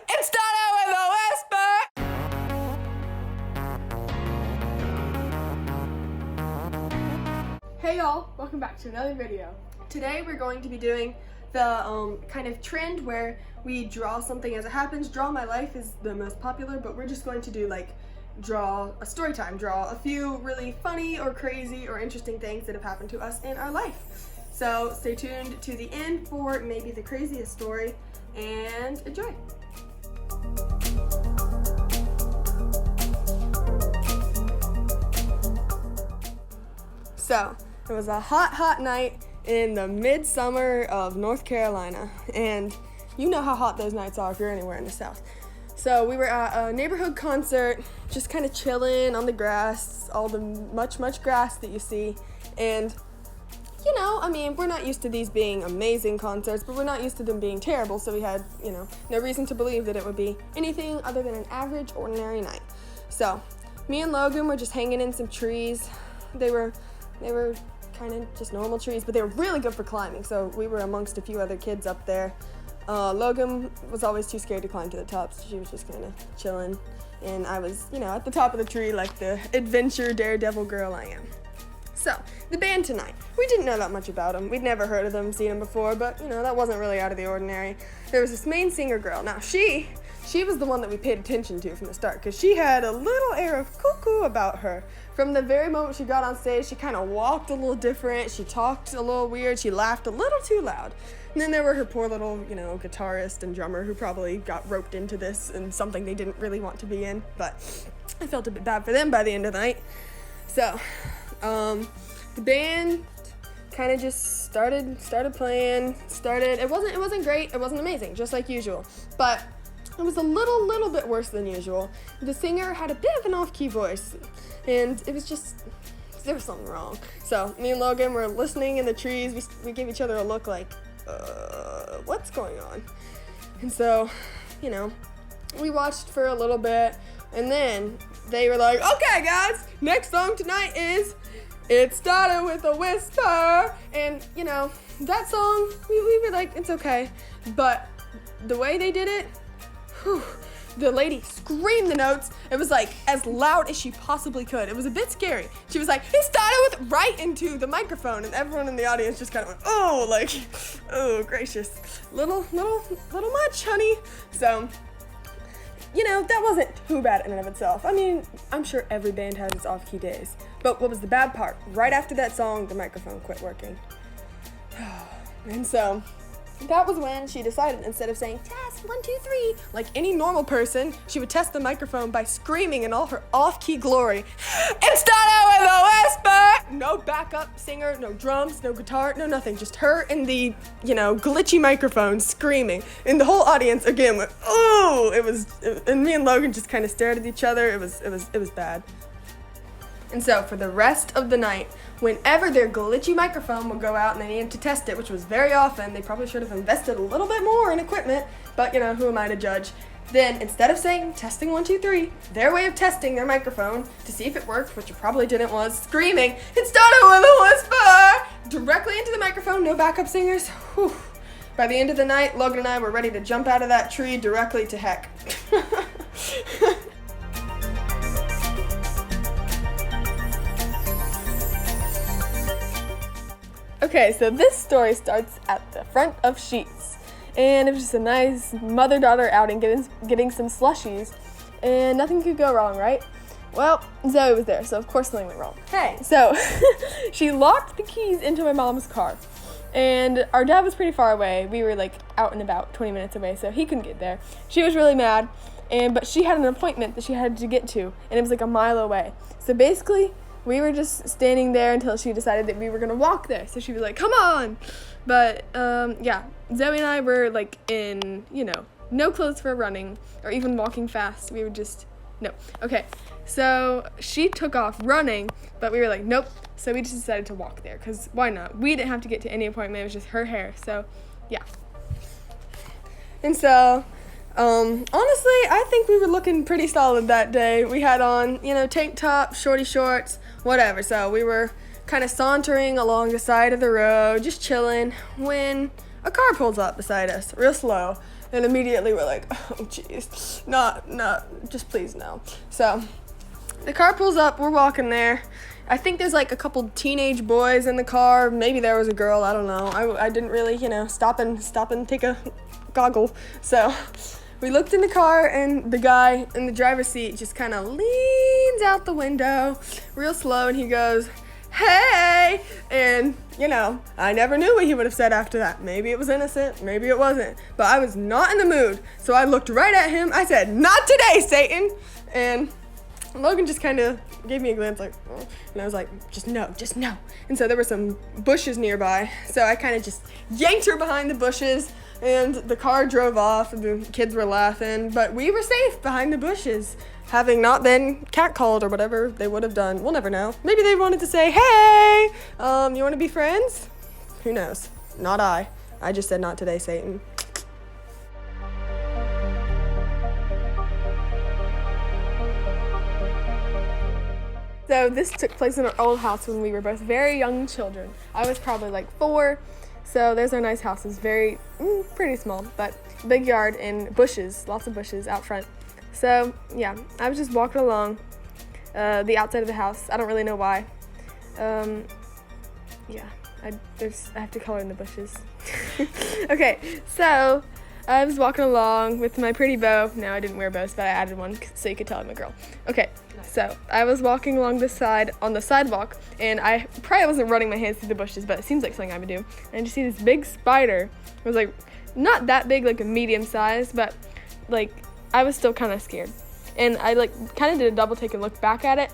It started with a whisper. Hey y'all, welcome back to another video. Today we're going to be doing the kind of trend where we draw something as it happens. Draw My Life is the most popular, but we're just going to do like draw a story time, draw a few really funny or crazy or interesting things that have happened to us in our life. So stay tuned to the end for maybe the craziest story and enjoy. So it was a hot night in the midsummer of North Carolina, and you know how hot those nights are if you're anywhere in the South. So we were at a neighborhood concert, just kind of chilling on the grass, all the much grass that you see. And you know, I mean, we're not used to these being amazing concerts, but we're not used to them being terrible, so we had, you know, no reason to believe that it would be anything other than an average, ordinary night. So me and Logan were just hanging in some trees. They were kind of just normal trees, but they were really good for climbing, so we were amongst a few other kids up there. Logan was always too scared to climb to the top, so she was just kind of chilling, and I was, you know, at the top of the tree like the adventure daredevil girl I am. So, the band tonight. We didn't know that much about them. We'd never heard of them, seen them before, but, you know, that wasn't really out of the ordinary. There was this main singer girl. Now, she was the one that we paid attention to from the start, because she had a little air of cuckoo about her. From the very moment she got on stage, she kind of walked a little different, she talked a little weird, she laughed a little too loud. And then there were her poor little, you know, guitarist and drummer who probably got roped into this and something they didn't really want to be in, but I felt a bit bad for them by the end of the night. So, the band kind of just started playing. It wasn't great, it wasn't amazing, just like usual, but it was a little bit worse than usual. The singer had a bit of an off-key voice, and it was just, there was something wrong. So me and Logan were listening in the trees. We gave each other a look like, what's going on? And so, you know, we watched for a little bit, and then they were like, okay guys, next song tonight is It Started With a Whisper. And, you know, that song, we were like, it's okay. But the way they did it, whew, the lady screamed the notes. It was like as loud as she possibly could. It was a bit scary. She was like, it started with right into the microphone, and everyone in the audience just kind of went, oh, like, oh, gracious. Little much, honey. So, you know, that wasn't too bad in and of itself. I mean, I'm sure every band has its off-key days. But what was the bad part? Right after that song, the microphone quit working. And so that was when she decided, instead of saying, test, 1, 2, 3, like any normal person, she would test the microphone by screaming in all her off-key glory, it started with a whisper! No backup singer, no drums, no guitar, no nothing, just her and the, you know, glitchy microphone screaming. And the whole audience, again, went, oh! And me and Logan just kind of stared at each other. It was bad. And so for the rest of the night, whenever their glitchy microphone would go out and they needed to test it, which was very often, they probably should have invested a little bit more in equipment, but you know, who am I to judge? Then instead of saying testing 1, 2, 3, their way of testing their microphone to see if it worked, which it probably didn't, was screaming, it started with a whisper! Directly into the microphone, no backup singers. Whew. By the end of the night, Logan and I were ready to jump out of that tree directly to heck. Okay, so this story starts at the front of Sheets, and it was just a nice mother-daughter outing, getting some slushies, and nothing could go wrong, right? Well, Zoe was there, so of course something went wrong. Hey! So, she locked the keys into my mom's car, and our dad was pretty far away. We were like out and about 20 minutes away, so he couldn't get there. She was really mad, but she had an appointment that she had to get to, and it was like a mile away. So basically, we were just standing there until she decided that we were going to walk there. So she was like, come on. But, yeah, Zoe and I were, like, in, you know, no clothes for running or even walking fast. We were just, no. Okay, so she took off running, but we were like, nope. So we just decided to walk there, because why not? We didn't have to get to any appointment. It was just her hair. So, yeah. And so, honestly, I think we were looking pretty solid that day. We had on, you know, tank top, shorty shorts, whatever. So we were kind of sauntering along the side of the road, just chilling, when a car pulls up beside us, real slow. And immediately we're like, oh jeez, not, just please no. So the car pulls up, we're walking there. I think there's like a couple teenage boys in the car. Maybe there was a girl, I don't know. I didn't really, stop and take a goggle. So we looked in the car, and the guy in the driver's seat just kind of leans out the window real slow, and he goes, hey, and I never knew what he would have said after that. Maybe it was innocent, maybe it wasn't, but I was not in the mood. So I looked right at him. I said, not today, Satan. And Logan just kind of gave me a glance like, oh. And I was like, just no. And so there were some bushes nearby, so I kind of just yanked her behind the bushes, and the car drove off, and the kids were laughing, but we were safe behind the bushes, having not been catcalled or whatever they would have done. We'll never know. Maybe they wanted to say, hey, you want to be friends? Who knows? Not I. I just said, not today, Satan. So this took place in our old house when we were both very young children. I was probably like 4, so there's our nice house. It's very, pretty small, but big yard and bushes, lots of bushes out front. So yeah, I was just walking along the outside of the house. I don't really know why. Yeah, I have to color in the bushes. Okay, so I was walking along with my pretty bow. No, I didn't wear bows, but I added one so you could tell I'm a girl. Okay, so I was walking along this side on the sidewalk, and I probably wasn't running my hands through the bushes, but it seems like something I would do. And I just see this big spider. It was like not that big, like a medium size, but like I was still kind of scared. And I like kind of did a double take and looked back at it,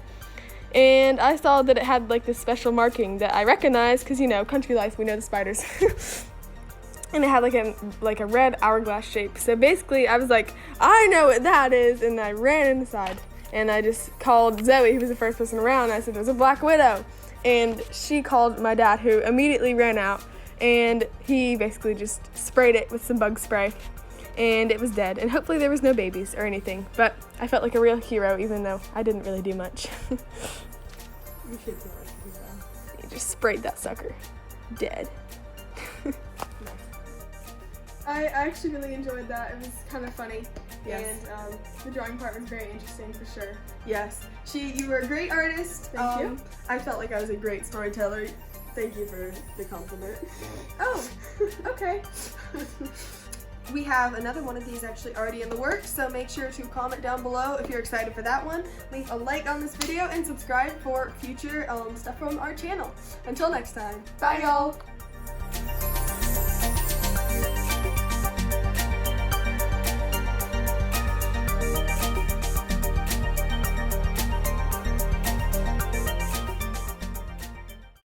and I saw that it had like this special marking that I recognized because country life, we know the spiders. And it had like a red hourglass shape. So basically I was like, I know what that is, and I ran inside and I just called Zoe, who was the first person around. I said, there's a black widow, and she called my dad, who immediately ran out, and he basically just sprayed it with some bug spray, and it was dead. And hopefully there was no babies or anything, but I felt like a real hero even though I didn't really do much. You should feel like a hero. He just sprayed that sucker dead. I actually really enjoyed that. It was kind of funny. Yes. And the drawing part was very interesting for sure. Yes. You were a great artist. Thank you. I felt like I was a great storyteller. Thank you for the compliment. Oh, okay. We have another one of these actually already in the works, so make sure to comment down below if you're excited for that one. Leave a like on this video and subscribe for future stuff from our channel. Until next time. Bye, y'all.